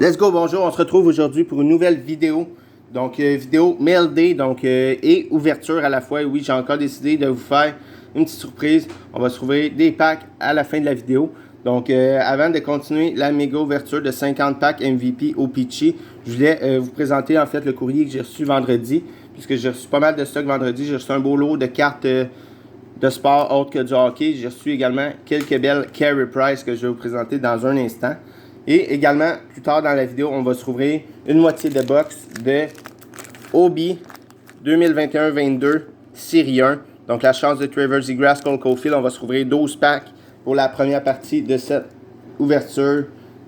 Let's go, bonjour, on se retrouve aujourd'hui pour une nouvelle vidéo. Donc, vidéo Mail Day, et ouverture à la fois. Oui, j'ai encore décidé de vous faire une petite surprise. On va se trouver des packs à la fin de la vidéo. Donc, avant de continuer la méga ouverture de 50 packs MVP au Peachy, je voulais vous présenter en fait le courrier que j'ai reçu vendredi. Puisque j'ai reçu pas mal de stock vendredi. J'ai reçu un beau lot de cartes de sport autre que du hockey. J'ai reçu également quelques belles Carey Price que je vais vous présenter dans un instant. Et également, plus tard dans la vidéo, on va se trouver une moitié de box de Obi 2021-22 Série 1. Donc la chance de Trevor Zegras, Cole Caulfield. On va se trouver 12 packs pour la première partie de cette ouverture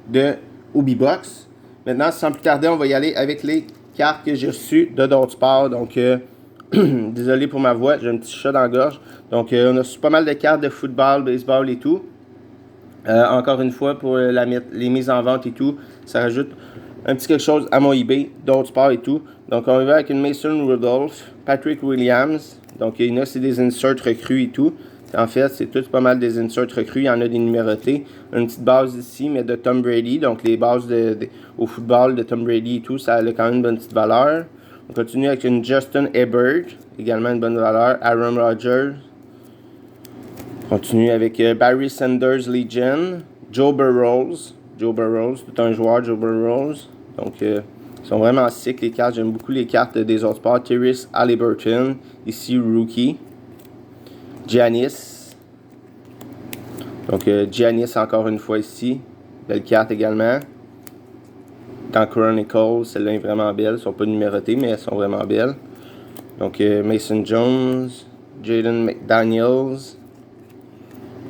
de Obi Box. Maintenant, sans plus tarder, on va y aller avec les cartes que j'ai reçues de d'autres sports. Donc, désolé pour ma voix, j'ai un petit chat dans la gorge. Donc, on a reçu pas mal de cartes de football, baseball et tout. Encore une fois, pour les mises en vente et tout, ça rajoute un petit quelque chose à mon eBay, d'autres sports et tout. Donc, on y va avec une Mason Rudolph, Patrick Williams. Donc, il y en a, c'est des inserts recrues et tout. En fait, c'est tout pas mal des inserts recrues. Il y en a des numérotés. Une petite base ici, mais de Tom Brady. Donc, les bases au football de Tom Brady et tout, ça a quand même une bonne petite valeur. On continue avec une Justin Herbert, également une bonne valeur. Aaron Rodgers. Continue avec Barry Sanders Legion, Joe Burrows, tout un joueur, Joe Burrows. Donc, ils sont vraiment sick les cartes. J'aime beaucoup les cartes des autres sports. Tyrese Haliburton, ici rookie. Giannis. Donc, Giannis encore une fois ici. Belle carte également. Dans Chronicles, celle-là est vraiment belle. Elles ne sont pas numérotées, mais elles sont vraiment belles. Donc, Mason Jones, Jaden McDaniels.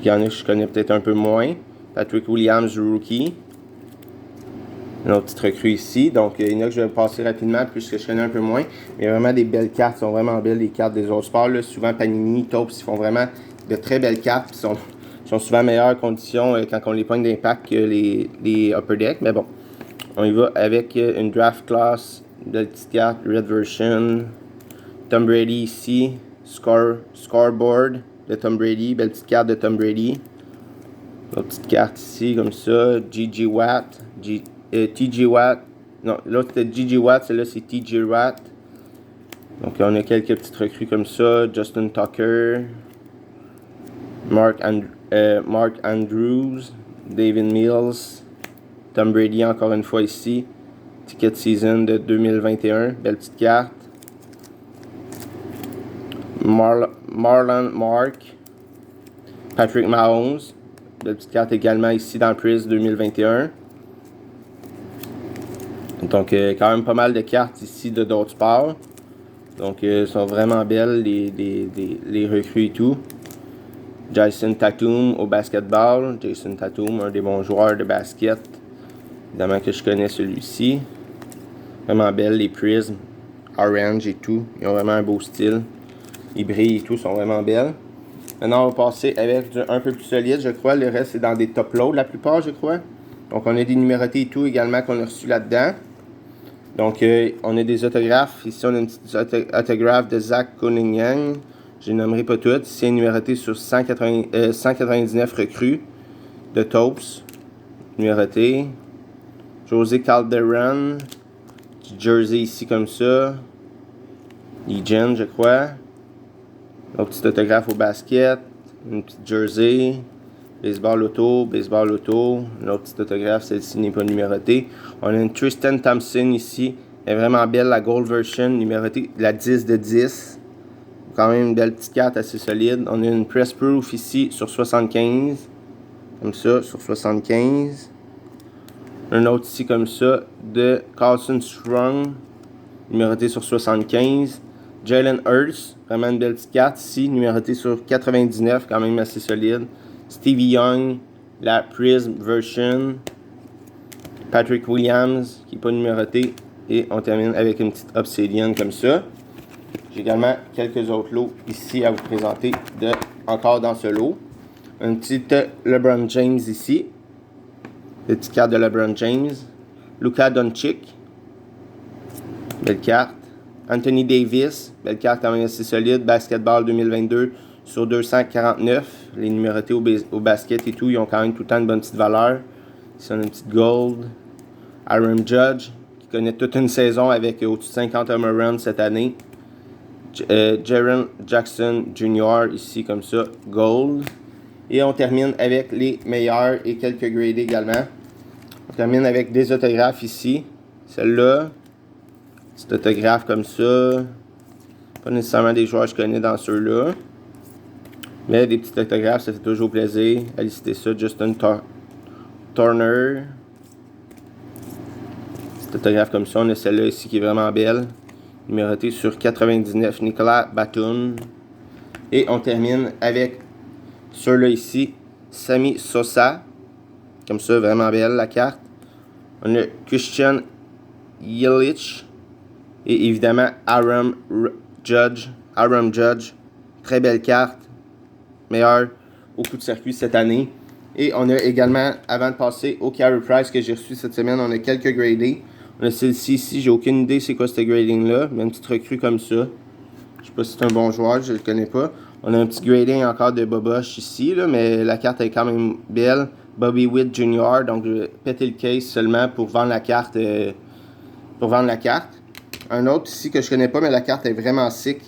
Il y en a que je connais peut-être un peu moins. Patrick Williams, rookie. Une autre petite recrue ici. Donc, il y en a que je vais passer rapidement puisque je connais un peu moins. Mais il y a vraiment des belles cartes. Ils sont vraiment belles, les cartes des autres sports. Là. Souvent, Panini, Taupe, ils font vraiment de très belles cartes. Ils sont souvent en meilleures conditions quand on les pogne d'impact que les Upper Deck. Mais bon, on y va avec une Draft Class, une belle petite carte, Red Version. Tom Brady ici. Scoreboard de Tom Brady, belle petite carte de Tom Brady. Une petite carte ici, comme ça. G.G. Watt. T.G. Watt. Non, l'autre c'était G.G. Watt, celle-là c'est T.G. Watt. Donc on a quelques petites recrues comme ça. Justin Tucker. Mark Andrews. David Mills. Tom Brady encore une fois ici. Ticket Season de 2021. Belle petite carte. Marlon Mark, Patrick Mahomes, belle petite carte également ici dans le Prize 2021. Donc, quand même pas mal de cartes ici de d'autres sports. Donc, sont vraiment belles les recrues et tout. Jason Tatum au basketball. Jason Tatum, un des bons joueurs de basket. Évidemment que je connais celui-ci. Vraiment belles les Prism, orange et tout. Ils ont vraiment un beau style. Ils brillent et tout, sont vraiment belles. Maintenant, on va passer avec un peu plus solide, je crois. Le reste, c'est dans des top loads, la plupart, je crois. Donc, on a des numérotés et tout également qu'on a reçu là-dedans. Donc, on a des autographes. Ici, on a une petite autographe de Zach Cunningham. Je les nommerai pas toutes. Ici, numéroté sur 199 recrues de Topes. Numéroté. José Calderon. Jersey ici comme ça. Legion, je crois. Un petit autographe au basket, une petite jersey, baseball auto, un autre petit autographe, celle-ci n'est pas numérotée. On a une Tristan Thompson ici, elle est vraiment belle, la Gold Version, numérotée, la 10 de 10. Quand même une belle petite carte assez solide. On a une Press Proof ici sur 75, comme ça, sur 75. Un autre ici comme ça, de Carlson Strong, numéroté sur 75. Jalen Hurts, vraiment une belle petite carte ici, numérotée sur 99, quand même assez solide. Stevie Young, la Prism Version. Patrick Williams, qui n'est pas numéroté. Et on termine avec une petite Obsidian comme ça. J'ai également quelques autres lots ici à vous présenter encore dans ce lot. Une petite LeBron James ici. Une petite carte de LeBron James. Luka Doncic. Belle carte. Anthony Davis, belle carte quand même assez solide. Basketball 2022 sur 249. Les numérotés au basket et tout, ils ont quand même tout le temps une bonne petite valeur. Ici, on a une petite gold. Aaron Judge, qui connaît toute une saison avec au-dessus de 50 home runs cette année. Jaren Jackson Jr. ici comme ça, Gold. Et on termine avec les meilleurs et quelques gradés également. On termine avec des autographes ici. Celle-là, petit autographe comme ça. Pas nécessairement des joueurs que je connais dans ceux-là. Mais des petits autographes, ça fait toujours plaisir. Allez citer ça, Justin Turner. Petit autographe comme ça. On a celle-là ici qui est vraiment belle. Numérotée sur 99, Nicolas Batum. Et on termine avec ceux-là ici, Sammy Sosa. Comme ça, vraiment belle la carte. On a Christian Yelich. Et évidemment, Aaron Judge. Très belle carte. Meilleur au coup de circuit cette année. Et on a également, avant de passer au Carey Price que j'ai reçu cette semaine, on a quelques gradés. On a celle-ci ici, j'ai aucune idée c'est quoi ce grading-là. Mais une petite recrue comme ça. Je sais pas si c'est un bon joueur, je le connais pas. On a un petit grading encore de Boboche ici, là, mais la carte est quand même belle. Bobby Witt Jr., donc je vais péter le case seulement pour vendre la carte. Un autre ici que je connais pas, mais la carte est vraiment sick.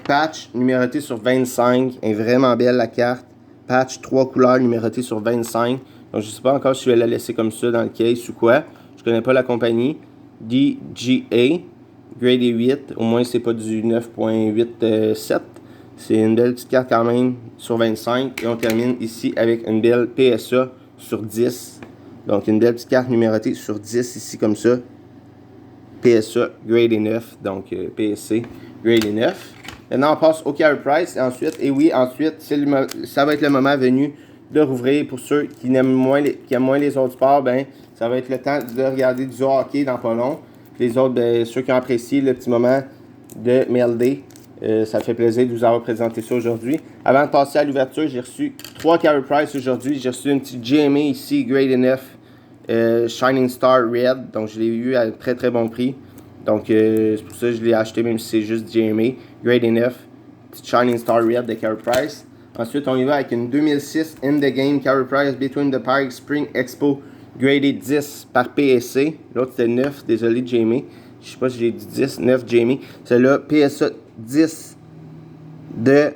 Patch numéroté sur 25, est vraiment belle la carte. Patch 3 couleurs numéroté sur 25. Donc je sais pas encore si je vais la laisser comme ça dans le case ou quoi. Je connais pas la compagnie. DGA, Grade 8, au moins c'est pas du 9.87. C'est une belle petite carte quand même sur 25. Et on termine ici avec une belle PSA sur 10. Donc une belle petite carte numérotée sur 10 ici comme ça. PSA Grade 9, donc PSC Grade 9. Maintenant on passe au Carey Price. Et ensuite, ça va être le moment venu de rouvrir. Pour ceux qui aiment moins les autres sports, ben ça va être le temps de regarder du hockey dans pas long. Les autres, ben, ceux qui ont apprécié le petit moment de MLD, ça fait plaisir de vous avoir présenté ça aujourd'hui. Avant de passer à l'ouverture, j'ai reçu 3 Carey Price aujourd'hui. J'ai reçu une petite GMA ici, Grade 9, Shining Star Red. Donc je l'ai eu à un très très bon prix. Donc c'est pour ça que je l'ai acheté même si c'est juste GMA. Grade 9, petite Shining Star Red de Carey Price. Ensuite, on y va avec une 2006 In The Game Carey Price Between the Park Spring Expo Graded 10 par PSC. L'autre c'était 9, désolé Jamie. Je sais pas si j'ai dit 10, 9 Jamie. Celle-là, PSA 10 de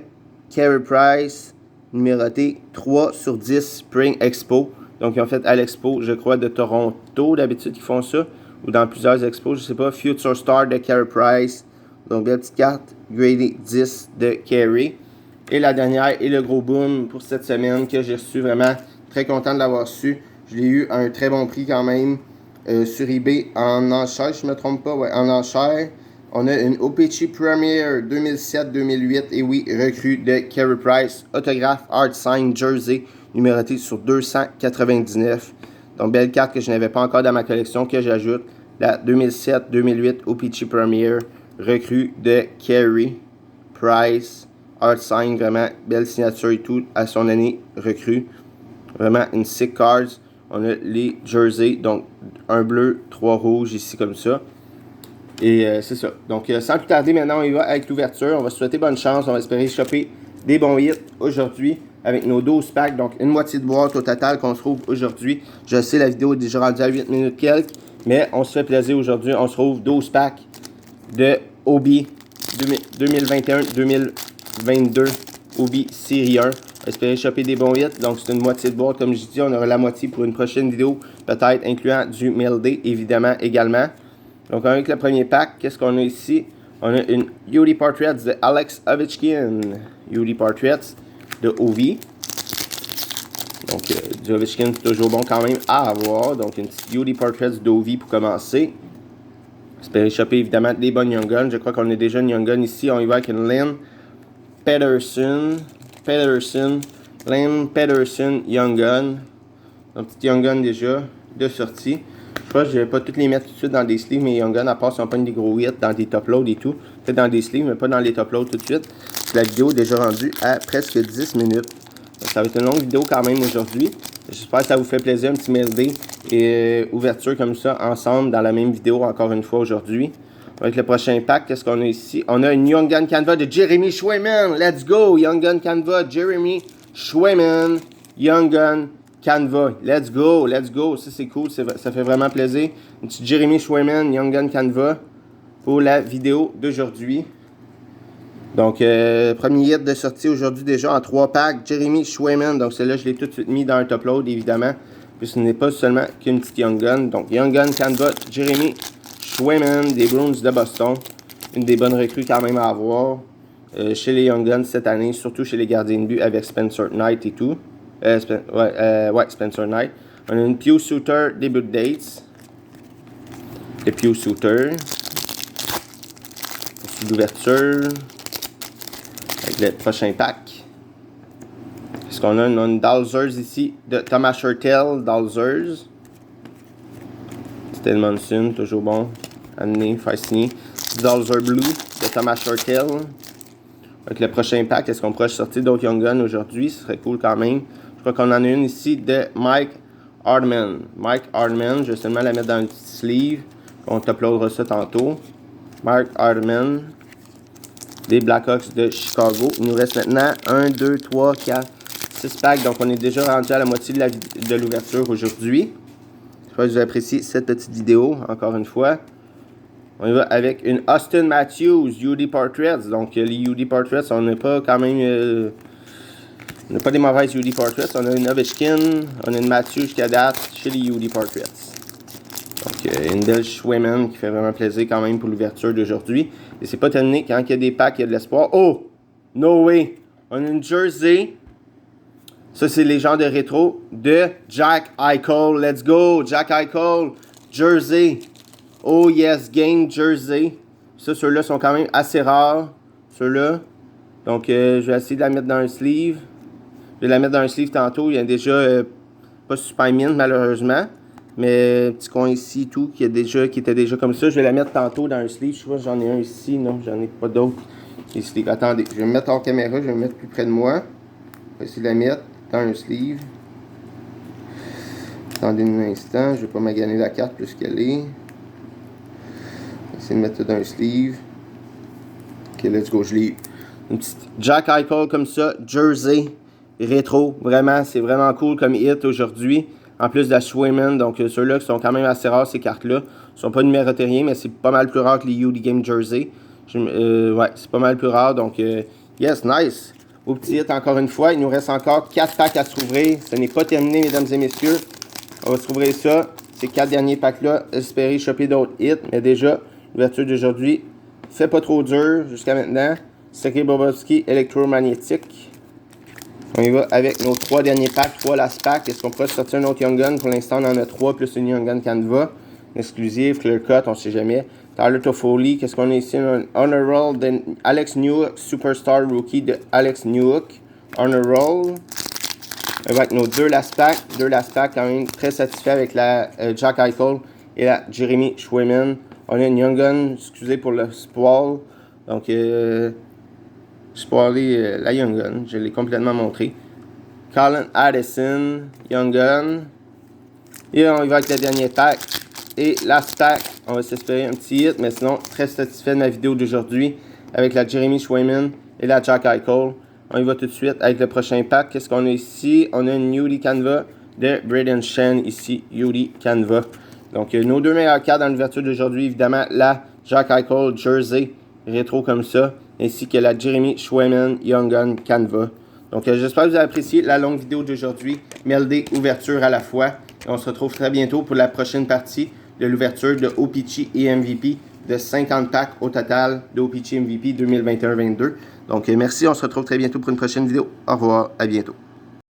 Carey Price, numéroté 3 sur 10 Spring Expo. Donc ils ont fait à l'expo, je crois, de Toronto. D'habitude ils font ça. Ou dans plusieurs expos, je sais pas. Future Star de Carey Price. Donc belle petite carte, Graded 10 de Carey. Et la dernière et le gros boom pour cette semaine que j'ai reçu, vraiment très content de l'avoir su. Je l'ai eu à un très bon prix quand même sur eBay en enchère, je ne me trompe pas, ouais, en enchère. On a une OPC Premier 2007-2008 et oui, recrue de Carey Price, autographe, art sign, jersey, numéroté sur 299. Donc belle carte que je n'avais pas encore dans ma collection que j'ajoute. La 2007-2008 OPC Premier, recrue de Carey Price. Art sign, vraiment belle signature et tout à son année recrue. Vraiment une sick cards. On a les jerseys, donc un bleu, 3 rouges ici comme ça. Et c'est ça. Donc sans plus tarder, maintenant on y va avec l'ouverture. On va se souhaiter bonne chance. On va espérer choper des bons hits aujourd'hui avec nos 12 packs. Donc une moitié de boîte au total qu'on se trouve aujourd'hui. Je sais, la vidéo est déjà rendue à 8 minutes quelques. Mais on se fait plaisir aujourd'hui. On se trouve 12 packs de Obi 2021-2022 Obi Série 1. Espérer choper des bons hits. Donc c'est une moitié de boîte. Comme je dis, on aura la moitié pour une prochaine vidéo. Peut-être incluant du MLD évidemment également. Donc avec le premier pack, qu'est-ce qu'on a ici? On a une Udi Portraits de Alex Ovechkin. Udi Portraits de Ovi. Donc du Ovechkin c'est toujours bon quand même à avoir. Donc une petite Udi Portraits d'Ovi pour commencer. Espérer choper évidemment des bonnes Young Guns. Je crois qu'on a déjà une Young Gun ici. On y va avec une Lynn Pederson. Lynn Pederson Young Gun. Un petit Young Gun déjà de sortie. Je crois que je ne vais pas toutes les mettre tout de suite dans des sleeves, mais Young Gun, à part si on prend des gros hits dans des top loads et tout. Peut-être dans des sleeves, mais pas dans les top loads tout de suite. La vidéo est déjà rendue à presque 10 minutes. Donc, ça va être une longue vidéo quand même aujourd'hui. J'espère que ça vous fait plaisir, un petit MLD et ouverture comme ça ensemble dans la même vidéo encore une fois aujourd'hui. Avec le prochain pack, qu'est-ce qu'on a ici? On a une Young Gun Canva de Jeremy Swayman. Let's go! Young Gun Canva, Jeremy Swayman. Young Gun Canva. Let's go, let's go. Ça, c'est cool. Ça fait vraiment plaisir. Un petit Jeremy Swayman, Young Gun Canva pour la vidéo d'aujourd'hui. Donc, premier hit de sortie aujourd'hui déjà en 3 packs. Jeremy Swayman. Donc, celle-là, je l'ai tout de suite mis dans un top load, évidemment. Puis ce n'est pas seulement qu'une petite Young Gun. Donc, Young Gun Canva, Jeremy Swayman des Bruins de Boston. Une des bonnes recrues quand même à avoir chez les Young Guns cette année, surtout chez les gardiens de but avec Spencer Knight et tout. Spencer Knight. On a une Pius Suter début de dates. Le Pius Suter. Ici l'ouverture. Avec le prochain pack. Qu'est-ce qu'on a? On a une Dalzers ici de Thomas Hertel. Dalzers. C'était le Monsoon, toujours bon. Amené, faire signer. Dalzer Blue de Thomas Hertel. Avec le prochain pack, est-ce qu'on pourrait sortir d'autres Young Guns aujourd'hui? Ce serait cool quand même. Je crois qu'on en a une ici de Mike Hardman. Mike Hardman, je vais seulement la mettre dans un petit sleeve. On t'uploadera ça tantôt. Mike Hardman. Des Blackhawks de Chicago. Il nous reste maintenant 1, 2, 3, 4, 6 packs. Donc on est déjà rendu à la moitié de l'ouverture aujourd'hui. J'espère que vous appréciez cette petite vidéo, encore une fois. On y va avec une Austin Matthews, UD Portraits. Donc les UD Portraits, on n'a pas quand même... on n'a pas des mauvaises UD Portraits. On a une Ovechkin, on a une Matthews qui date chez les UD Portraits. Donc une belle Swayman qui fait vraiment plaisir quand même pour l'ouverture d'aujourd'hui. Et c'est pas terminé, quand il y a des packs, il y a de l'espoir. Oh! No way! On a une jersey. Ça, c'est les gens de rétro de Jack Eichel. Let's go! Jack Eichel, jersey. Oh yes, game jersey. Ça, ceux-là sont quand même assez rares. Ceux-là. Donc, je vais essayer de la mettre dans un sleeve. Je vais la mettre dans un sleeve tantôt. Il y a déjà pas super mine, malheureusement. Mais petit coin ici, tout, qui était déjà comme ça. Je vais la mettre tantôt dans un sleeve. Je sais pas si j'en ai un ici. Non, j'en ai pas d'autres. Attendez, je vais me mettre en caméra. Je vais me mettre plus près de moi. Je vais essayer de la mettre dans un sleeve. Attendez un instant. Je vais pas maganer la carte plus qu'elle est. De mettre ça dans un sleeve. Ok, let's go, je l'ai. Une petite Jack Eichel comme ça, jersey, rétro, vraiment, c'est vraiment cool comme hit aujourd'hui. En plus de la Swayman, donc ceux-là qui sont quand même assez rares, ces cartes-là. Ils sont pas numérotériés, mais c'est pas mal plus rare que les UD Game Jersey. Ouais, c'est pas mal plus rare, donc yes, nice. Au petit hit, encore une fois, il nous reste encore 4 packs à se rouvrir. Ce n'est pas terminé, mesdames et messieurs. On va se rouvrir ça, ces 4 derniers packs-là, espérer choper d'autres hits, mais déjà... L'ouverture d'aujourd'hui, fait pas trop dur jusqu'à maintenant. Sergei Bobrovsky, électromagnétique. On y va avec nos 3 derniers packs, 3 last packs. Est-ce qu'on pourrait sortir un autre Young Gun? Pour l'instant, on en a 3 plus une Young Gun Canva. Exclusive, clear cut, on sait jamais. Tyler Toffoli, qu'est-ce qu'on a ici? Un Honor Roll de Alex Newhook, Superstar Rookie de Alex Newhook. Honor Roll. Avec nos 2 last packs. 2 last packs, quand même très satisfait avec la Jack Eichel et la Jeremy Swayman. On a une Young Gun, excusez pour le spoil. Donc, spoiler la Young Gun, je l'ai complètement montré. Colin Addison, Young Gun. Et on y va avec le dernier pack. Et last pack, on va s'espérer un petit hit, mais sinon, très satisfait de ma vidéo d'aujourd'hui avec la Jeremy Swayman et la Jack Eichel. On y va tout de suite avec le prochain pack. Qu'est-ce qu'on a ici? On a une UD Canva de Braden Shen ici, UD Canva. Donc, nos 2 meilleures cartes dans l'ouverture d'aujourd'hui, évidemment, la Jack Eichel Jersey, rétro comme ça, ainsi que la Jeremy Swayman Young Gun Canva. Donc, j'espère que vous avez apprécié la longue vidéo d'aujourd'hui, mêlée ouverture à la fois. Et on se retrouve très bientôt pour la prochaine partie de l'ouverture de OPC et MVP, de 50 packs au total de OPC MVP 2021-22. Donc, merci, on se retrouve très bientôt pour une prochaine vidéo. Au revoir, à bientôt.